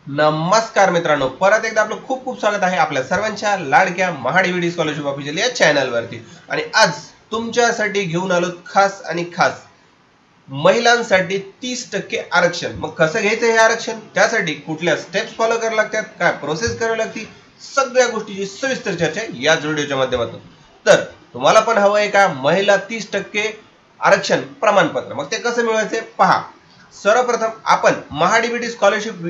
नमस्कार मित्रांनो, परत एकदा आपलं खूप खूप स्वागत आहे आपल्या सर्वांच्या लाडक्या महाडीबीडी स्कॉलरशिप ऑफिशियल या चॅनलवरती। आणि आज तुमच्यासाठी घेऊन आलो खास आणि खास महिलांसाठी 30% आरक्षण। मग कसं घ्यायचं हे आरक्षण, त्यासाठी कुठल्या स्टेप्स फॉलो करावे लागतात, काय प्रोसेस करावी लागते, सगळ्या गोष्टीची सविस्तर चर्चा याच व्हिडिओच्या माध्यमातून। तर तुम्हाला पण हवं आहे का महिला 30% आरक्षण प्रमाणपत्र? मग ते कसं मिळवायचे पहा। सर्वप्रथम आपण महाडीबीटी स्कॉलरशिप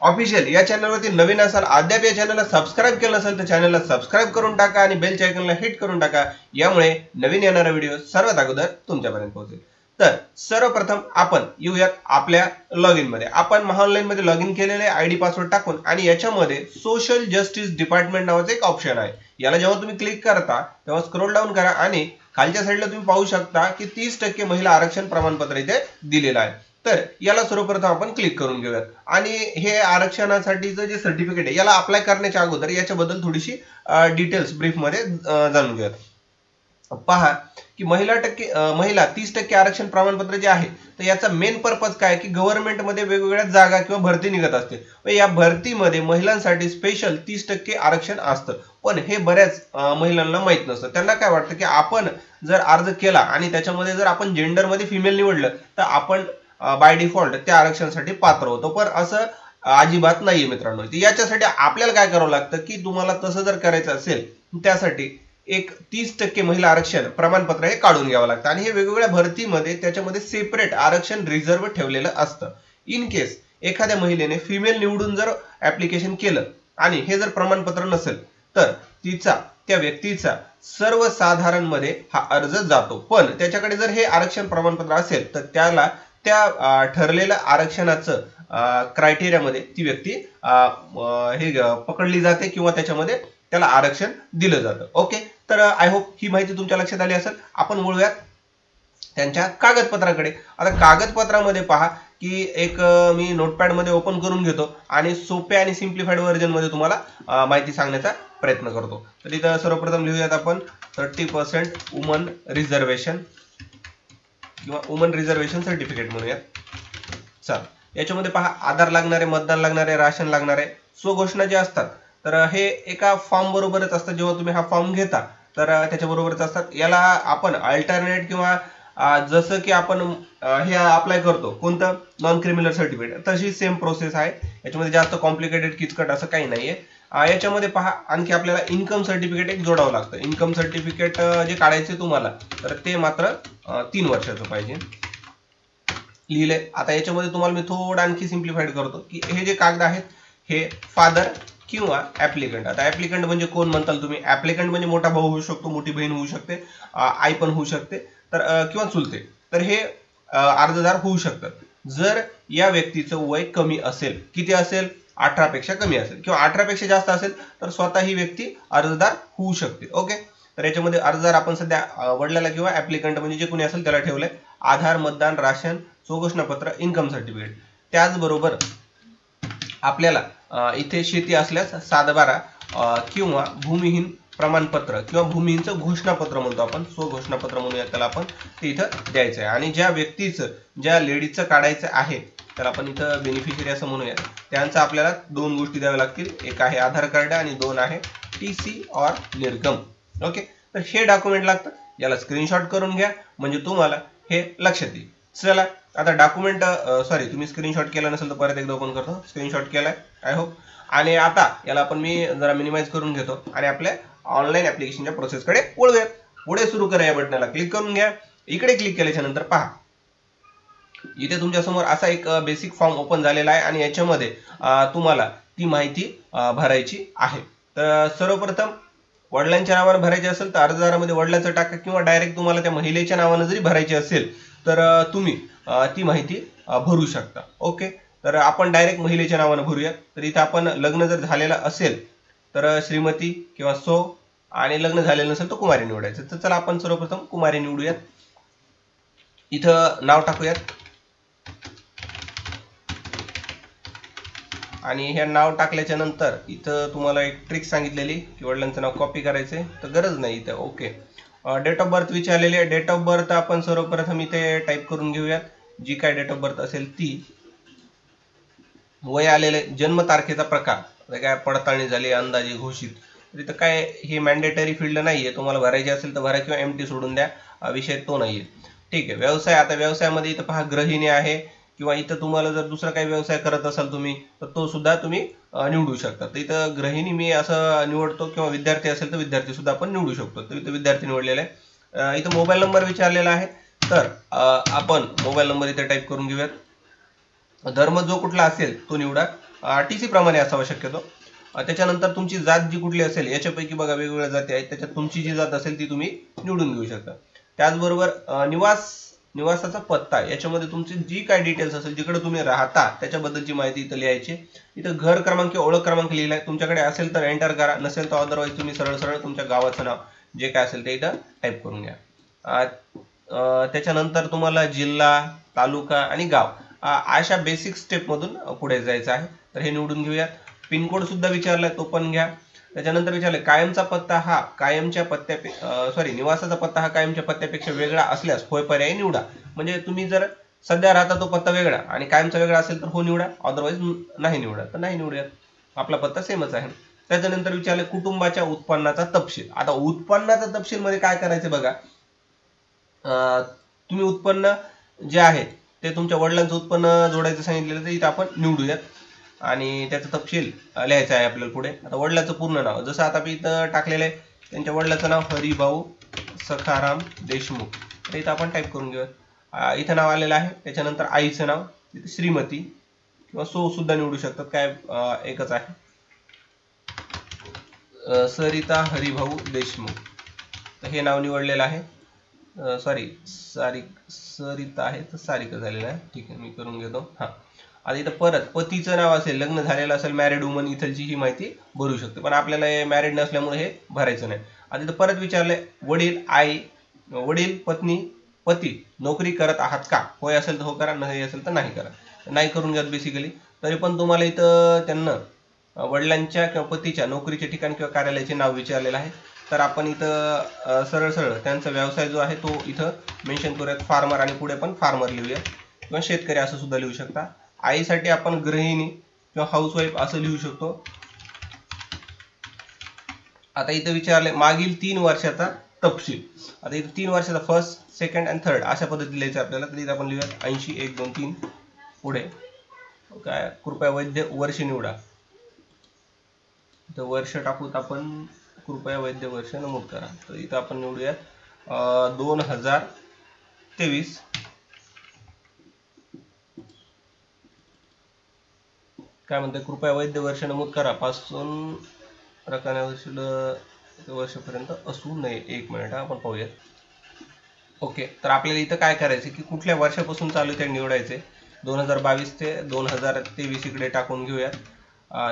ऑफिशियल या चॅनलवरती नवीन असाल, अद्याप या चॅनलला सबस्क्राइब केलं नसेल तर चॅनलला सबस्क्राइब करून टाका आणि बेलच्या आयकॉनला हिट करून टाका, यामुळे नवीन येणारा व्हिडिओ सर्वात अगोदर तुमच्यापर्यंत पोहोचेल। तर सर्वप्रथम आपण येऊयात आपल्या लॉग इन मध्ये। आपण महाऑनलाईन मध्ये लॉग इन केलेले आयडी पासवर्ड टाकून आणि याच्यामध्ये सोशल जस्टिस डिपार्टमेंट नावाचं एक ऑप्शन आहे। याला जेव्हा तुम्ही क्लिक करता तेव्हा स्क्रोल डाऊन करा आणि खालच्या साईडला तुम्ही पाहू शकता की 30% महिला आरक्षण प्रमाणपत्र इथे दिलेलं आहे। तर याला सर्वप्रथम आपण क्लिक करून घेऊयात आणि हे आरक्षणासाठीचं जे सर्टिफिकेट आहे याला अप्लाय करण्याच्या अगोदर याच्याबद्दल थोडीशी डिटेल्स ब्रीफ मध्ये जाणून घेऊयात। पहा की महिला 30% आरक्षण प्रमाणपत्र जे आहे तर याचा मेन पर्पज काय की गव्हर्नमेंट मध्ये वेगवेगळ्या जागा किंवा भरती निघत असते व या भरतीमध्ये महिलांसाठी स्पेशल 30% आरक्षण असतं। पण हे बऱ्याच महिलांना माहित नसतं। त्यांना काय वाटतं की आपण जर अर्ज केला आणि त्याच्यामध्ये जर आपण जेंडर मध्ये फिमेल निवडलं तर आपण बाय डिफॉल्ट त्या आरक्षणासाठी पात्र होतो, पण असं अजिबात नाहीये मित्रांनो। याच्यासाठी आपल्याला काय करावं लागतं की तुम्हाला तसं जर करायचं असेल त्यासाठी एक 30% महिला आरक्षण प्रमाणपत्र हे काढून घ्यावं लागतं आणि हे वेगवेगळ्या भरतीमध्ये त्याच्यामध्ये सेपरेट आरक्षण रिझर्व ठेवलेलं असतं। इन केस एखाद्या महिलेने फिमेल निवडून जर ऍप्लिकेशन केलं आणि हे जर प्रमाणपत्र नसेल तर त्या व्यक्तीचा सर्वसाधारण मध्ये हा अर्ज जातो, पण त्याच्याकडे जर हे आरक्षण प्रमाणपत्र असेल तर त्याला त्या ठरलेल्या आरक्षणाचं क्रायटेरियामध्ये ती व्यक्ती हे पकडली जाते किंवा त्याच्यामध्ये त्याला आरक्षण दिलं जातं। ओके, तर आय होप ही माहिती तुमच्या लक्षात आली असेल। आपण वळूयात त्यांच्या कागदपत्राकडे। आता कागदपत्रामध्ये पहा की एक मी नोटपॅड मध्ये ओपन करून घेतो आणि सोप्या आणि सिम्प्लिफाईड व्हर्जन मध्ये तुम्हाला माहिती सांगण्याचा प्रयत्न करतो। तर इथं सर्वप्रथम लिहूयात आपण 30% वुमन रिझर्वेशन किंवा वुमन रिझर्वेशन सर्टिफिकेट म्हणूयात। चल, याच्यामध्ये पहा आधार लागणारे, मतदान लागणारे, राशन लागणारे, स्वघोषणा जे असतात तर हे एका फॉर्म बरोबरच असतात। जेव्हा तुम्ही हा फॉर्म घेता तर त्याच्या बरोबरच असतात। याला आपण अल्टरनेट किंवा जसं की आपण हे अप्लाय करतो कोणतं नॉन क्रिमिनल सर्टिफिकेट, तशी सेम प्रोसेस आहे। याच्यामध्ये जास्त कॉम्प्लिकेटेड किचकट असं काही नाहीये। याच्यामध्ये पहा आणखी आपल्याला इन्कम सर्टिफिकेट एक जोडावं लागतं। इन्कम सर्टिफिकेट जे काढायचे तुम्हाला तर ते मात्र 3 वर्षाचं पाहिजे। लिहिले। आता याच्यामध्ये तुम्हाला मी थोडं आणखी सिम्प्लिफाईड करतो की हे जे कागद आहेत हे फादर किंवा ऍप्लिकंट। आता ऍप्लिकंट म्हणजे कोण म्हणताल तुम्ही? ऍप्लिकंट म्हणजे मोठा भाऊ होऊ शकतो, मोठी बहीण होऊ शकते, आई पण होऊ शकते, तर किंवा चुलते, तर हे अर्जदार होऊ शकतात। जर या व्यक्तीचं वय कमी असेल, किती असेल? 18 पेक्षा कमी असेल किंवा 18 पेक्षा जास्त असेल तर स्वतः ही व्यक्ती अर्जदार होऊ शकते। ओके, तर याच्यामध्ये अर्जदार आपण सध्या वडिलाला किंवा ऍप्लिकंट म्हणजे जे कोणी असेल त्याला ठेवलंय। आधार, मतदान, राशन, स्वघोषणापत्र, इन्कम सर्टिफिकेट। त्याचबरोबर आपल्याला इथे शेती असल्यास 7/12 किंवा भूमिहीन प्रमाणपत्र किंवा भूमिहीनचं घोषणापत्र म्हणतो आपण, स्वघोषणापत्र म्हणूया त्याला आपण, ते इथं द्यायचं आहे। आणि ज्या व्यक्तीचं, ज्या लेडीजचं काढायचं आहे त्याला आपण इथं बेनिफिशियरी असं म्हणूया, त्यांचं आपल्याला 2 गोष्टी द्याव्या लागतील। एक आहे आधार कार्ड आणि 2 आहे टीसी और निर्गम। ओके, तर हे डॉक्युमेंट लागतं। याला स्क्रीनशॉट करून घ्या म्हणजे तुम्हाला हे लक्षात येईल। चला, आता डॉक्युमेंट तुम्ही स्क्रीनशॉट केला नसेल तर परत एकदा ओपन करतो। स्क्रीनशॉट केलाय आय होप। आणि आता याला आपण मी जरा मिनिमाइज करून घेतो आणि आपल्या ऑनलाईन ऍप्लिकेशनच्या प्रोसेसकडे वळूयात। पुढे सुरू करा या बटनाला क्लिक करून घ्या। इकडे क्लिक केल्याच्या नंतर पहा इथे तुमच्या समोर असा एक बेसिक फॉर्म ओपन झालेला आहे आणि याच्यामध्ये तुम्हाला ती माहिती भरायची आहे। तर सर्वप्रथम वडिलांच्या नावाने भरायचे असेल तर अर्जदारामध्ये वडिलांचं टाका किंवा डायरेक्ट तुम्हाला त्या महिलेच्या नावाने जरी भरायची असेल तर तुम्ही ती माहिती भरू शकता। ओके, तर आपण डायरेक्ट महिलेच्या नावाने भरूया। तर इथे आपण लग्न जर झालेलं असेल तर श्रीमती किंवा सो, आणि लग्न झालेलं नसेल तर कुमारी निवडायचं। तर चला आपण सर्वप्रथम कुमारी निवडूयात। इथं नाव टाकूयात आणि हे नाव टाकल्याच्या नंतर इथं तुम्हाला एक ट्रिक सांगितलेली की वडिलांचं नाव कॉपी करायचंय, तर गरज नाही इथं। ओके, डेट ऑफ बर्थ विचारलेली आहे। डेट ऑफ बर्थ आपण सर्वप्रथम इथे टाईप करून घेऊयात, जी काय डेट ऑफ बर्थ असेल ती। वय आलेले, जन्मतारखेचा प्रकार काय पडताळणी झाली, अंदाजे घोषित, तर इथं काय हे मॅन्डेटरी फील्ड नाहीये, तुम्हाला भरायचे असेल तर भरा किंवा एमटी सोडून द्या, विषय तो नाहीये. ठीक आहे. व्यवसाय, आता व्यवसायामध्ये इथं पहा गृहिणी आहे, किंवा इथं तुम्हाला जर दुसरा काही व्यवसाय करत असाल तुम्ही तर तो सुद्धा तुम्ही निवडू शकता. तर इथं गृहिणी मी असं निवडतो, किंवा विद्यार्थी असेल तर विद्यार्थी सुद्धा आपण निवडू शकतो. तर इथं विद्यार्थी निवडलेला आहे. इथं मोबाईल नंबर विचारलेला आहे, तर आपण मोबाईल नंबर इथे टाईप करून घेऊयात. धर्म जो कुठला असेल तो निवडा, टीसी प्रमाणे असावा शक्यतो. त्याच्यानंतर तुमची जात जी कुठली असेल, याच्यापैकी बघा वेगवेगळ्या जाती आहेत, त्याच्यात तुमची जी जात असेल ती तुम्ही निवडून घेऊ शकता. त्याचबरोबर निवासाचा पत्ता, याच्यामध्ये तुमची जी काय डिटेल्स असेल, जिकडे तुम्ही राहता त्याच्याबद्दलची माहिती इथं लिहायची. इथं घर क्रमांक किंवा ओळख क्रमांक लिहिलाय, तुमच्याकडे असेल तर एंटर करा, नसेल तर अदरवाईज तुम्ही सरळ सरळ तुमच्या गावाचं नाव जे काय असेल ते इथं टाईप करून घ्या. त्याच्यानंतर तुम्हाला जिल्हा, तालुका आणि गाव अशा बेसिक स्टेप मधून पुढे जायचं आहे, तर हे निवडून घेऊयात. पिनकोड सुद्धा विचारलाय, तो पण घ्या. त्याच्यानंतर विचारले कायमचा पत्ता हा कायमच्या निवासाचा पत्ता हा कायमच्या पत्त्यापेक्षा वेगळा असल्यास होय पर्याय निवडा. म्हणजे तुम्ही जर सध्या राहता तो पत्ता वेगळा आणि कायमचा वेगळा असेल तर हो निवडा, अदरवाईज नाही निवडा, तर नाही निवडूयात, आपला पत्ता सेमच आहे. त्याच्यानंतर विचारले कुटुंबाच्या उत्पन्नाचा तपशील. आता उत्पन्नाचा तपशील मध्ये काय करायचं बघा, तुम्ही उत्पन्न जे आहे ते तुमच्या वडिलांचं उत्पन्न जोडायचं सांगितलेलं, तर इथं आपण निवडूयात आणि त्याचा तपशील लिहायचा आहे आपल्याला पुढे. आता वडिलांचं पूर्ण नाव, जसं आता मी इथं टाकलेलं आहे, त्यांच्या वडिलाचं नाव हरिभाऊ सखाराम देशमुख, तर इथं आपण टाईप करून घेऊयात. इथं नाव आलेलं आहे. त्याच्यानंतर आईचं नाव, तिथे श्रीमती किंवा सो सुद्धा निवडू शकतात, काय एकच आहे. सरिता हरिभाऊ देशमुख, तर हे नाव निवडलेलं आहे. सॉरी सरिता आहे तर सारिका झालेला आहे. ठीक आहे, मी करून घेतो. हा, आता इथं परत पतीचं नाव असेल, लग्न झालेलं असेल, मॅरिड वुमन, इथलची ही माहिती भरू शकते, पण आपल्याला हे मॅरिड नसल्यामुळे हे भरायचं नाही. आता इथं परत विचारले वडील, पत्नी, पती नोकरी करत आहात का? होय असेल तर हो करा, नाही असेल तर नाही करा. नाही करून घ्या बेसिकली. तरी पण तुम्हाला इथं त्यांना वडिलांच्या किंवा पतीच्या नोकरीचे ठिकाण किंवा कार्यालयाचे नाव विचारलेलं आहे, तर आपण इथं सरळ सरळ त्यांचा व्यवसाय जो आहे तो इथं मेन्शन करूयात, फार्मर, आणि पुढे पण फार्मर लिहूया किंवा शेतकरी असं सुद्धा लिहू शकता. आईसाठी आपण गृहिणी किंवा हाऊसवाईफ असं लिहू शकतो. आता इथं विचारले मागील 3 वर्षाचा तपशील. आता इथं 3 वर्षाचा फर्स्ट, सेकंड आणि थर्ड अशा पद्धतीने लिहायचं आपल्याला, तर इथं आपण लिहूयात 80 1 2 3. पुढे काय कृपया वैद्य वर्ष निवडा, इथं वर्ष टाकूत आपण, कृपया वैद्य वर्ष नमूद करा, तर इथं आपण निवडूयात 2023. काय म्हणते, कृपया वैद्य वर्ष नमूद करा पासून रकान्या वर्षापर्यंत असू नये. 1 मिनिट आपण पाहूयात. ओके, तर आपल्याला इथं काय करायचं की कुठल्या वर्षापासून चालू ते निवडायचे. 2022 ते 2023 इकडे टाकून घेऊयात.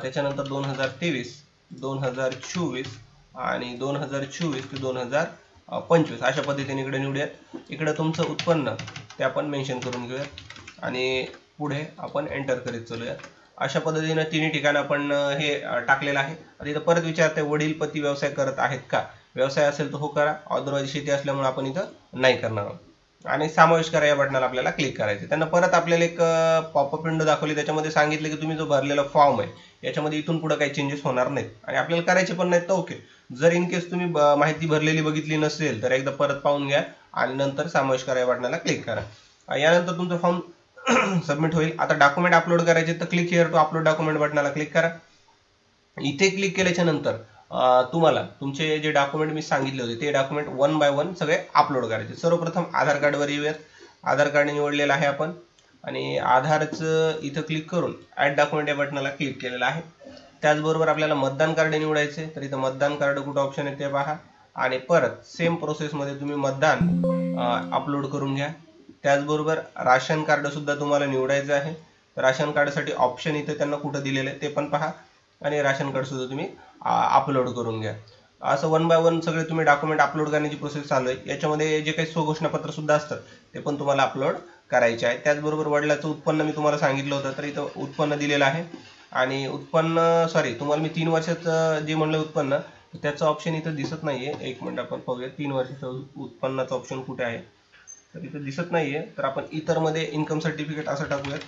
त्याच्यानंतर 2023, 2024 आणि 2024 ते 2025 अशा पद्धतीने इकडे निवडूयात. इकडे तुमचं उत्पन्न ते आपण मेन्शन करून घेऊयात आणि पुढे आपण एंटर करीत चालूयात. अशा पद्धतीने तिन्ही ठिकाणी आपण हे टाकलेलं आहे. आता इथं परत विचारते वडील पती व्यवसाय करत आहेत का? व्यवसाय असेल तर हो करा, अदरवाईज शेती असल्यामुळे आपण इथं नाही करणार आहोत. आणि समावेश करा या बटनाला आपल्याला क्लिक करायचं. त्यांना परत आपल्याला एक पॉपअप विंडो दाखवली, त्याच्यामध्ये सांगितलं की तुम्ही जो भरलेला फॉर्म आहे याच्यामध्ये इथून पुढे काही चेंजेस होणार नाहीत आणि आपल्याला करायचे पण नाहीत, तर ओके. जर इन केस तुम्ही माहिती भरलेली बघितली नसेल तर एकदा परत पाहून घ्या आणि नंतर समावेश करा या बटनाला क्लिक करा. यानंतर तुमचं फॉर्म सबमिट होईल. आता डॉक्युमेंट अपलोड करायचे, तर click here to upload document बटनाला क्लिक करा. इथे क्लिक केल्याच्या नंतर तुम्हाला तुमचे जे डॉक्युमेंट मी सांगितले होते ते डॉक्युमेंट 1 बाय 1 सगळे अपलोड करायचे. सर्वप्रथम आधार कार्डवर येऊयात. आधार कार्ड निवडलेलं आहे आपण आणि आधारचं इथं क्लिक करून ऍड डॉक्युमेंट या बटनाला क्लिक केलेलं आहे. त्याचबरोबर आपल्याला मतदान कार्ड निवडायचे, तर इथं मतदान कार्ड कुठं ऑप्शन आहे ते पहा आणि परत सेम प्रोसेसमध्ये तुम्ही मतदान अपलोड करून घ्या. त्याचबरोबर राशन कार्ड सुद्धा तुम्हाला निवडायचं आहे, तर राशन कार्डसाठी ऑप्शन इथं त्यांना कुठं दिलेलं आहे ते पण पहा आणि राशन कार्ड सुद्धा तुम्ही अपलोड करून घ्या. असं 1 बाय 1 सगळे तुम्ही डॉक्युमेंट अपलोड करण्याची प्रोसेस चालू आहे. याच्यामध्ये जे काही स्वघोषणापत्र सुद्धा असतात ते पण तुम्हाला अपलोड करायचे आहे. त्याचबरोबर वडिलाचं उत्पन्न मी तुम्हाला सांगितलं होतं, तर इथं उत्पन्न दिलेलं आहे आणि उत्पन्न तुम्हाला मी 3 वर्षाचं जे म्हणलं उत्पन्न त्याचं ऑप्शन इथं दिसत नाहीये. 1 मिनिट आपण पाहूया 3 वर्षाचं उत्पन्नाचं ऑप्शन कुठे आहे, तर इथं दिसत नाहीये. तर आपण इतर मध्ये इन्कम सर्टिफिकेट असं टाकूयात.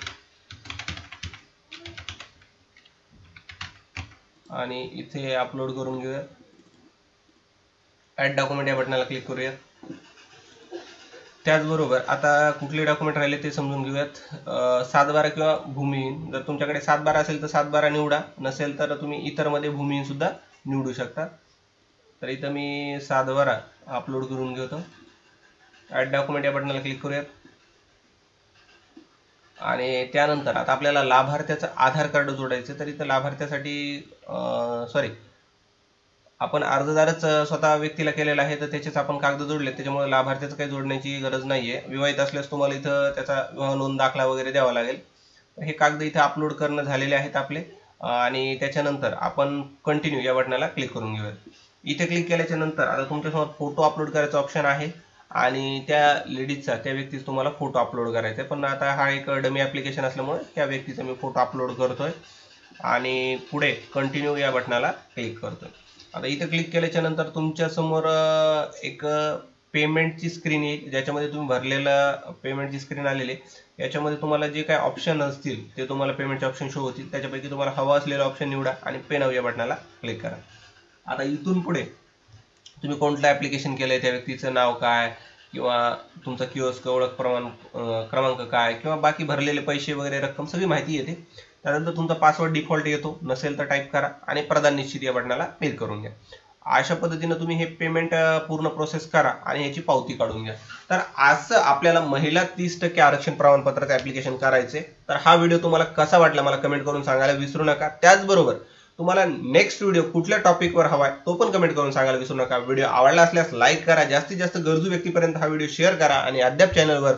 आणि इथे अपलोड करून घेऊया. ॲड डॉक्युमेंट या बटनाला क्लिक करूया. त्याचबरोबर आता कुठले डॉक्युमेंट राहिले ते समजून घेऊयात. 7/12 किंवा भूमिहीन. जर तुमच्याकडे 7/12 असेल तर 7/12 निवडा, नसेल तर तुम्ही इतरमध्ये भूमिहीन सुद्धा निवडू शकता. तर इथं मी 7/12 अपलोड करून घेतो. ॲड डॉक्युमेंट या बटनाला क्लिक करूयात. आणि त्यानंतर आता आपल्याला लाभार्थ्याचं आधार कार्ड जोडायचं. तर इथं लाभार्थ्यासाठी आपण अर्जदारच स्वतः व्यक्तीला केलेला आहे, तर त्याचेच आपण कागद जोडले, त्याच्यामुळे लाभार्थ्याचं काही जोडण्याची गरज नाहीये. विवाहित असल्यास तुम्हाला इथं त्याचा विवाह नोंद दाखला वगैरे द्यावा लागेल. हे कागद इथे अपलोड करणं झालेले आहेत आपले. आणि त्याच्यानंतर आपण कंटिन्यू या बटनाला क्लिक करून घेऊयात. इथे क्लिक केल्याच्या नंतर आता तुमच्यासमोर फोटो अपलोड करायचा ऑप्शन आहे आणि त्या लेडीजचा, त्या व्यक्तीचा तुम्हाला फोटो अपलोड करायचा आहे. पण आता हा एक डमी ॲप्लिकेशन असल्यामुळे त्या व्यक्तीचा मी फोटो अपलोड करतोय आणि पुढे कंटिन्यू या बटनाला क्लिक करतोय. आता इथं क्लिक केल्याच्या नंतर तुमच्यासमोर एक पेमेंटची स्क्रीन येईल, ज्याच्यामध्ये तुम्ही भरलेलं पेमेंटची स्क्रीन आलेली आहे. याच्यामध्ये तुम्हाला जे काही ऑप्शन असतील ते तुम्हाला पेमेंटचे ऑप्शन शो होतील. त्याच्यापैकी तुम्हाला हवा असलेला ऑप्शन निवडा आणि पे नाऊ या बटनाला क्लिक करा. आता इथून पुढे तुम्ही कोणतं ॲप्लिकेशन केलं आहे, त्या व्यक्तीचं नाव काय, किंवा तुमचा किओस्क ओळख क्रमांक काय, किंवा बाकी भरलेले पैसे वगैरे रक्कम सगळी माहिती येते. त्यानंतर तुमचा पासवर्ड डिफॉल्ट येतो, नसेल तर टाईप करा आणि प्रदान निश्चित या बटनाला क्लिक करून घ्या. अशा पद्धतीनं तुम्ही हे पेमेंट पूर्ण प्रोसेस करा आणि ह्याची पावती काढून घ्या. तर असं आपल्याला महिला 30% आरक्षण प्रमाणपत्राचे ॲप्लिकेशन करायचे. तर हा व्हिडिओ तुम्हाला कसा वाटला मला कमेंट करून सांगायला विसरू नका. त्याचबरोबर तुम्हाला नेक्स्ट व्हिडिओ कुठल्या टॉपिकवर हवाय तो पण कमेंट करून सांगायला विसरू नका. व्हिडिओ आवडला असल्यास लाईक करा, जास्तीत जास्त गरजू व्यक्तीपर्यंत हा व्हिडिओ शेअर करा आणि अद्याप चॅनलवर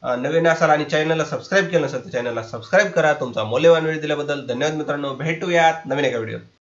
नवीन असाल आणि चॅनलला सबस्क्राईब केलं नसेल तर चॅनलला सबस्क्राईब करा. तुमचा मौल्यवान वेळ दिल्याबद्दल धन्यवाद मित्रांनो. भेटूयात नवीन एका व्हिडिओ.